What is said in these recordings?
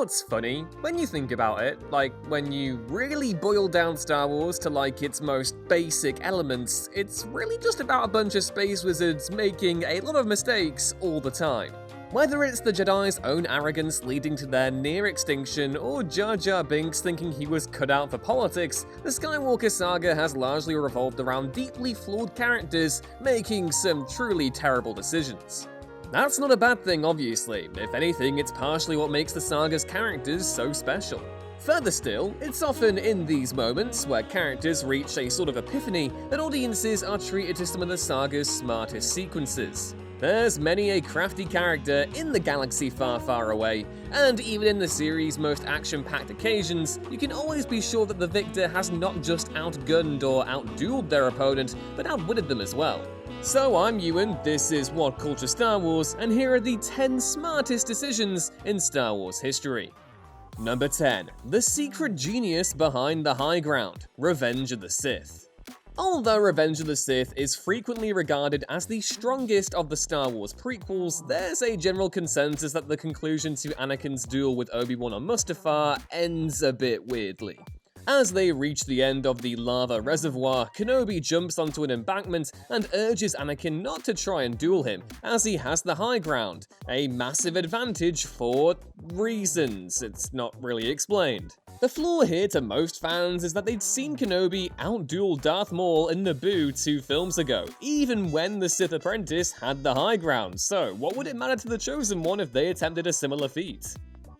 what's funny? When you think about it, like when you really boil down Star Wars to like its most basic elements, it's really just about a bunch of space wizards making a lot of mistakes all the time. Whether it's the Jedi's own arrogance leading to their near extinction, or Jar Jar Binks thinking he was cut out for politics, the Skywalker saga has largely revolved around deeply flawed characters making some truly terrible decisions. That's not a bad thing, obviously. If anything, it's partially what makes the saga's characters so special. Further still, it's often in these moments where characters reach a sort of epiphany that audiences are treated to some of the saga's smartest sequences. There's many a crafty character in the galaxy far, far away, and even in the series' most action-packed occasions, you can always be sure that the victor has not just outgunned or outdueled their opponent, but outwitted them as well. So I'm Ewan, this is What Culture Star Wars, and here are the 10 smartest decisions in Star Wars history. Number 10. The secret genius behind the high ground, Revenge of the Sith. Although Revenge of the Sith is frequently regarded as the strongest of the Star Wars prequels, there's a general consensus that the conclusion to Anakin's duel with Obi-Wan on Mustafar ends a bit weirdly. As they reach the end of the lava reservoir, Kenobi jumps onto an embankment and urges Anakin not to try and duel him, as he has the high ground, a massive advantage for reasons. It's not really explained. The flaw here to most fans is that they'd seen Kenobi outduel Darth Maul in Naboo 2 films ago, even when the Sith apprentice had the high ground, so what would it matter to the Chosen One if they attempted a similar feat?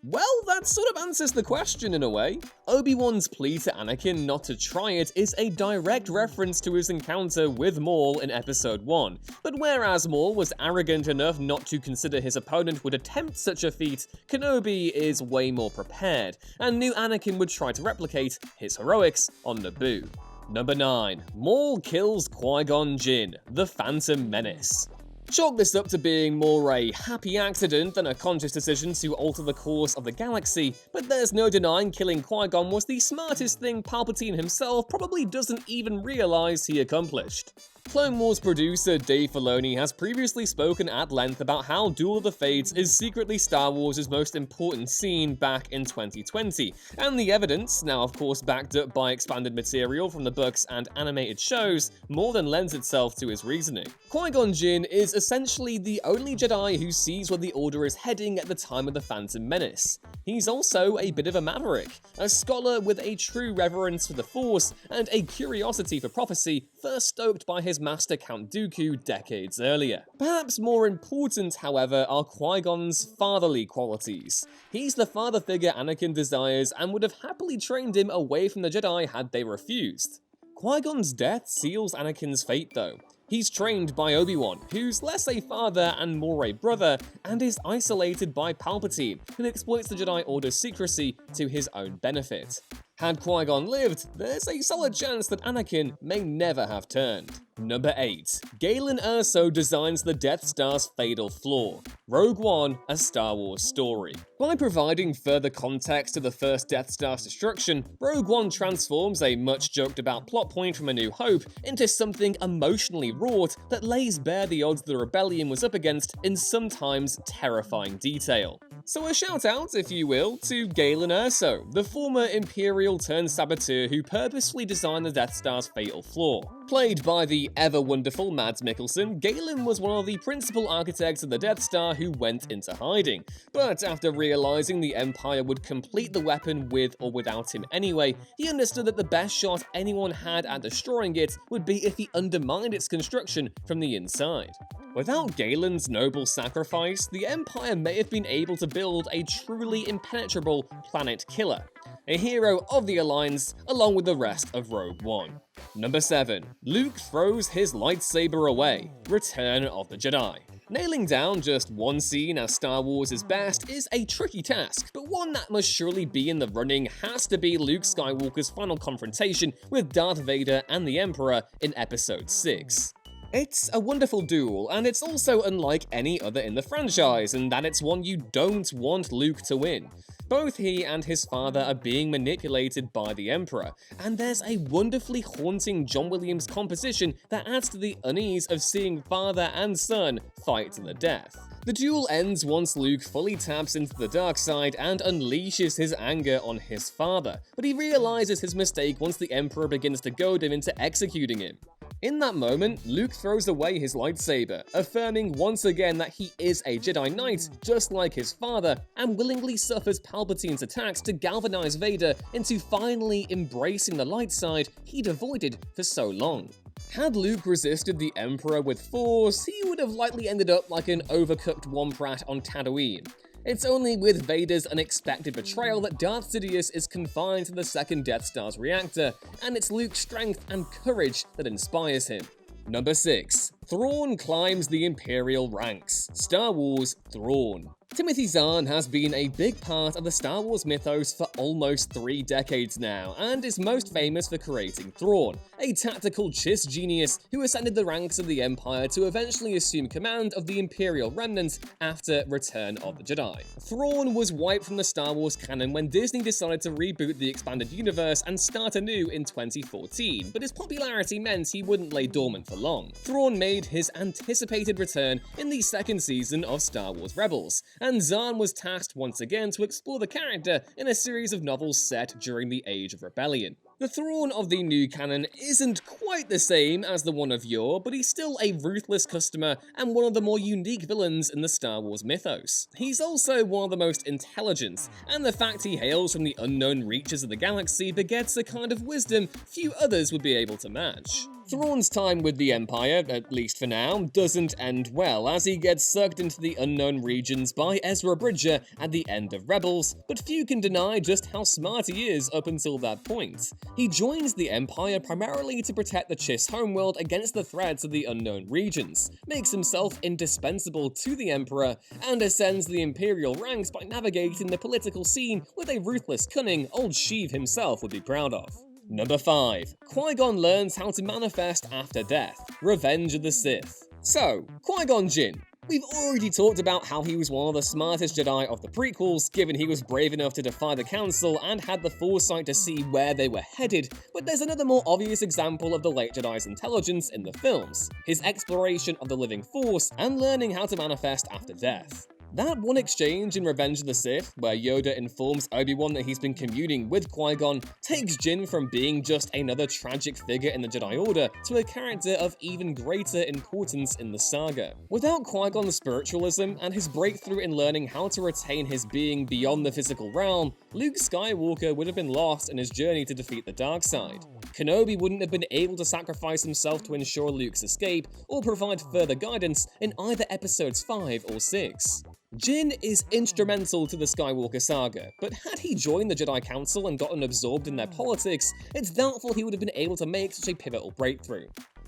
Well, that sort of answers the question in a way. Obi-Wan's plea to Anakin not to try it is a direct reference to his encounter with Maul in Episode 1, but whereas Maul was arrogant enough not to consider his opponent would attempt such a feat, Kenobi is way more prepared, and knew Anakin would try to replicate his heroics on Naboo. Number 9. Maul kills Qui-GON Jinn, the Phantom Menace. Chalk this up to being more a happy accident than a conscious decision to alter the course of the galaxy, but there's no denying killing Qui-Gon was the smartest thing Palpatine himself probably doesn't even realize he accomplished. Clone Wars producer Dave Filoni has previously spoken at length about how Duel of the Fates is secretly Star Wars' most important scene back in 2020, and the evidence, now of course backed up by expanded material from the books and animated shows, more than lends itself to his reasoning. Qui-Gon Jinn is essentially the only Jedi who sees where the Order is heading at the time of the Phantom Menace. He's also a bit of a maverick, a scholar with a true reverence for the Force and a curiosity for prophecy, first stoked by his master Count Dooku decades earlier. Perhaps more important, however, are Qui-Gon's fatherly qualities. He's the father figure Anakin desires and would have happily trained him away from the Jedi had they refused. Qui-Gon's death seals Anakin's fate though. He's trained by Obi-Wan, who's less a father and more a brother, and is isolated by Palpatine, who exploits the Jedi Order's secrecy to his own benefit. Had Qui-Gon lived, there's a solid chance that Anakin may never have turned. Number 8. Galen ERSO designs the Death Star's fatal flaw. Rogue One, a Star Wars story. By providing further context to the first Death Star's destruction, Rogue One transforms a much joked about plot point from A New Hope into something emotionally wrought that lays bare the odds the rebellion was up against in sometimes terrifying detail. So a shout out, if you will, to Galen ERSO, the former Imperial turned saboteur who purposefully designed the Death Star's fatal flaw. Played by the ever-wonderful Mads Mikkelsen, Galen was one of the principal architects of the Death Star who went into hiding, but after realizing the Empire would complete the weapon with or without him anyway, he understood that the best shot anyone had at destroying it would be if he undermined its construction from the inside. Without Galen's noble sacrifice, the Empire may have been able to build a truly impenetrable planet killer, a hero of the Alliance along with the rest of Rogue One. Number 7. Luke throws his lightsaber away, Return of the Jedi. Nailing down just one scene as Star Wars' best is a tricky task, but one that must surely be in the running has to be Luke Skywalker's final confrontation with Darth Vader and the Emperor in Episode 6. It's a wonderful duel, and it's also unlike any other in the franchise, in that it's one you don't want Luke to win. Both he and his father are being manipulated by the Emperor, and there's a wonderfully haunting John Williams composition that adds to the unease of seeing father and son fight to the death. The duel ends once Luke fully taps into the dark side and unleashes his anger on his father, but he realizes his mistake once the Emperor begins to goad him into executing him. In that moment, Luke throws away his lightsaber, affirming once again that he is a Jedi Knight, just like his father, and willingly suffers Palpatine's attacks to galvanize Vader into finally embracing the light side he'd avoided for so long. Had Luke resisted the Emperor with force, he would have likely ended up like an overcooked Womp Rat on Tatooine. It's only with Vader's unexpected betrayal that Darth Sidious is confined to the second Death Star's reactor, and it's Luke's strength and courage that inspires him. Number 6. THRAWN climbs the Imperial ranks. Star Wars THRAWN. Timothy Zahn has been a big part of the Star Wars mythos for almost 3 decades now, and is most famous for creating THRAWN, a tactical chiss genius who ascended the ranks of the Empire to eventually assume command of the Imperial remnant after Return of the Jedi. THRAWN was wiped from the Star Wars canon when Disney decided to reboot the expanded universe and start anew in 2014, but his popularity meant he wouldn't lay dormant for long. THRAWN made his anticipated return in the second season of Star Wars Rebels, and Zahn was tasked once again to explore the character in a series of novels set during the Age of Rebellion. The THRAWN of the new canon isn't quite the same as the one of yore, but he's still a ruthless customer and one of the more unique villains in the Star Wars mythos. He's also one of the most intelligent, and the fact he hails from the unknown reaches of the galaxy begets a kind of wisdom few others would be able to match. THRAWN's time with the Empire, at least for now, doesn't end well, as he gets sucked into the unknown regions by Ezra Bridger at the end of Rebels, but few can deny just how smart he is up until that point. He joins the Empire primarily to protect the Chiss homeworld against the threats of the unknown regions, makes himself indispensable to the Emperor, and ascends the Imperial ranks by navigating the political scene with a ruthless cunning old Sheev himself would be proud of. Number 5. Qui-GON learns how to manifest after death. Revenge of the Sith. So, Qui-Gon Jinn. We've already talked about how he was one of the smartest Jedi of the prequels, given he was brave enough to defy the Council and had the foresight to see where they were headed, but there's another more obvious example of the late Jedi's intelligence in the films, his exploration of the living Force and learning how to manifest after death. That one exchange in Revenge of the Sith, where Yoda informs Obi-Wan that he's been communing with Qui-Gon, takes Jinn from being just another tragic figure in the Jedi Order to a character of even greater importance in the saga. Without Qui-Gon's spiritualism and his breakthrough in learning how to retain his being beyond the physical realm, Luke Skywalker would have been lost in his journey to defeat the dark side. Kenobi wouldn't have been able to sacrifice himself to ensure Luke's escape or provide further guidance in either episodes 5 or 6. Jinn is instrumental to the Skywalker saga, but had he joined the Jedi Council and gotten absorbed in their politics, it's doubtful he would have been able to make such a pivotal breakthrough.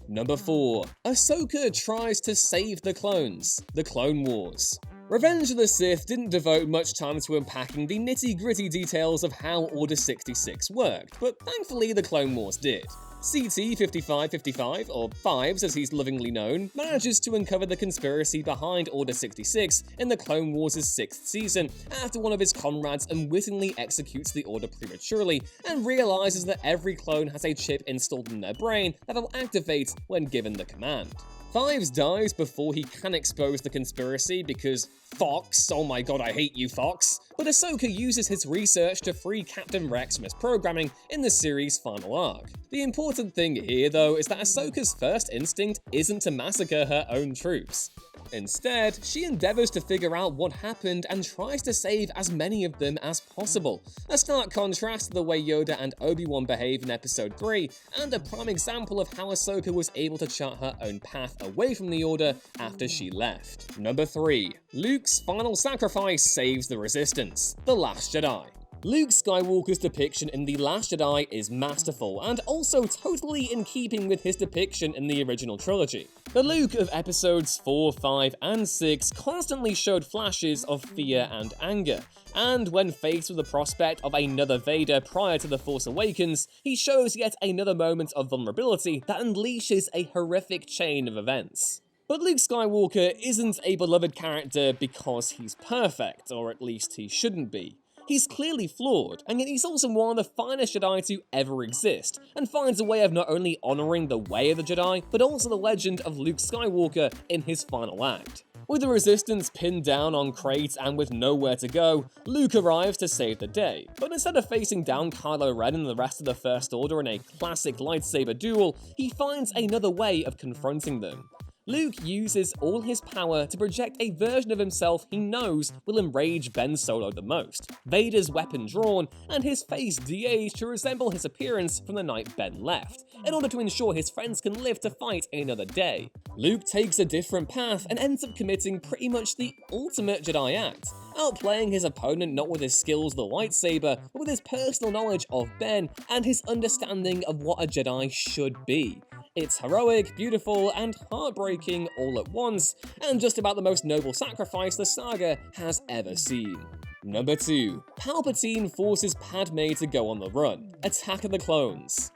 Number 4. Ahsoka tries to save the clones. The Clone Wars. Revenge of the Sith didn't devote much time to unpacking the nitty-gritty details of how Order 66 worked, but thankfully the Clone Wars did. CT-5555, or Fives as he's lovingly known, manages to uncover the conspiracy behind Order 66 in the Clone Wars' 6th season after one of his comrades unwittingly executes the Order prematurely and realizes that every clone has a chip installed in their brain that'll activate when given the command. Fives dies before he can expose the conspiracy because Fox, oh my god I hate you Fox, but Ahsoka uses his research to free Captain Rex from his programming in the series' final arc. The important thing here though is that Ahsoka's first instinct isn't to massacre her own troops. Instead, she endeavors to figure out what happened and tries to save as many of them as possible. A stark contrast to the way Yoda and Obi-Wan behave in Episode 3, and a prime example of how Ahsoka was able to chart her own path away from the Order after she left. Number 3. Luke's final sacrifice saves the Resistance. The Last Jedi. Luke Skywalker's depiction in The Last Jedi is masterful, and also totally in keeping with his depiction in the original trilogy. The Luke of episodes 4, 5, and 6 constantly showed flashes of fear and anger, and when faced with the prospect of another Vader prior to The Force Awakens, he shows yet another moment of vulnerability that unleashes a horrific chain of events. But Luke Skywalker isn't a beloved character because he's perfect, or at least he shouldn't be. He's clearly flawed, and yet he's also one of the finest Jedi to ever exist, and finds a way of not only honouring the way of the Jedi, but also the legend of Luke Skywalker in his final act. With the Resistance pinned down on crates and with nowhere to go, Luke arrives to save the day, but instead of facing down Kylo Ren and the rest of the First Order in a classic lightsaber duel, he finds another way of confronting them. Luke uses all his power to project a version of himself he knows will enrage Ben Solo the most, Vader's weapon drawn, and his face de-aged to resemble his appearance from the night Ben left, in order to ensure his friends can live to fight another day. Luke takes a different path and ends up committing pretty much the ultimate Jedi act, outplaying his opponent not with his skills with the lightsaber, but with his personal knowledge of Ben and his understanding of what a Jedi should be. It's heroic, beautiful, and heartbreaking all at once, and just about the most noble sacrifice the saga has ever seen. Number 2. Palpatine forces Padme to go on the run. Attack of the Clones.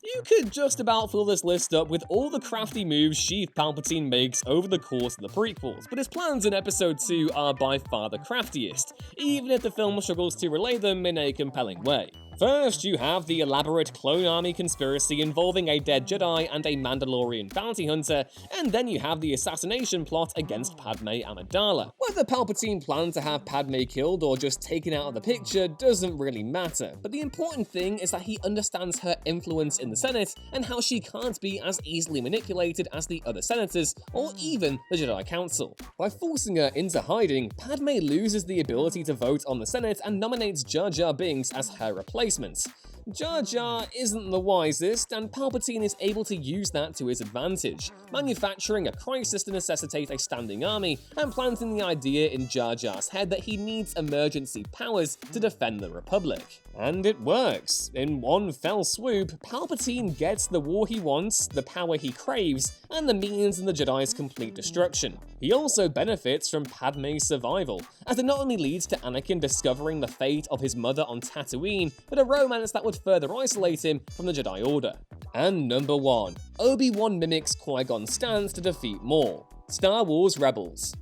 You could just about fill this list up with all the crafty moves Sheev Palpatine makes over the course of the prequels, but his plans in Episode 2 are by far the craftiest, even if the film struggles to relay them in a compelling way. First, you have the elaborate clone army conspiracy involving a dead Jedi and a Mandalorian bounty hunter, and then you have the assassination plot against Padme Amidala. Whether Palpatine planned to have Padme killed or just taken out of the picture doesn't really matter, but the important thing is that he understands her influence in the Senate and how she can't be as easily manipulated as the other senators or even the Jedi Council. By forcing her into hiding, Padme loses the ability to vote on the Senate and nominates Jar Jar Binks as her replacement. Jar Jar isn't the wisest, and Palpatine is able to use that to his advantage, manufacturing a crisis to necessitate a standing army and planting the idea in Jar Jar's head that he needs emergency powers to defend the Republic. And it works. In one fell swoop, Palpatine gets the war he wants, the power he craves, and the means in the Jedi's complete destruction. He also benefits from Padme's survival, as it not only leads to Anakin discovering the fate of his mother on Tatooine, but a romance that would further isolate him from the Jedi Order. And number 1. Obi-Wan mimics Qui-GON's stance to defeat Maul. Star Wars Rebels.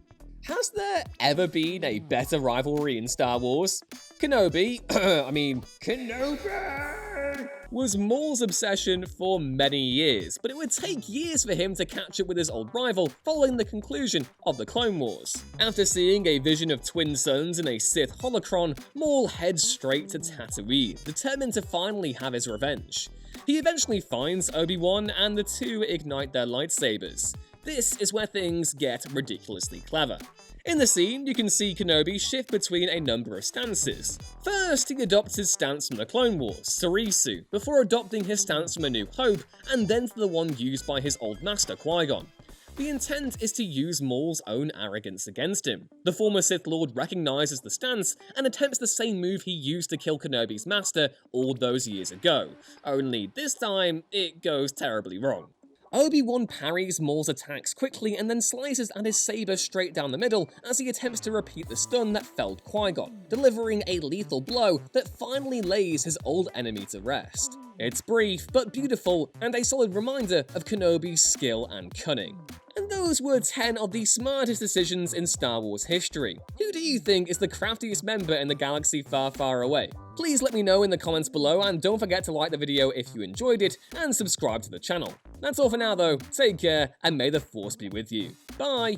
Has there ever been a better rivalry in Star Wars? Kenobi was Maul's obsession for many years, but it would take years for him to catch up with his old rival following the conclusion of the Clone Wars. After seeing a vision of twin suns in a Sith holocron, Maul heads straight to Tatooine, determined to finally have his revenge. He eventually finds Obi-Wan and the two ignite their lightsabers. This is where things get ridiculously clever. In the scene, you can see Kenobi shift between a number of stances. First, he adopts his stance from the Clone Wars, Sarisu, before adopting his stance from A New Hope, and then to the one used by his old master Qui-GON. The intent is to use Maul's own arrogance against him. The former Sith Lord recognizes the stance and attempts the same move he used to kill Kenobi's master all those years ago, only this time it goes terribly wrong. Obi-Wan parries Maul's attacks quickly and then slices at his saber straight down the middle as he attempts to repeat the stun that felled Qui-GON, delivering a lethal blow that finally lays his old enemy to rest. It's brief but beautiful and a solid reminder of Kenobi's skill and cunning. And those were 10 of the smartest decisions in Star Wars history. Who do you think is the craftiest member in the galaxy far, far away? Please let me know in the comments below, and don't forget to like the video if you enjoyed it, and subscribe to the channel. That's all for now though, take care, and may the Force be with you. Bye!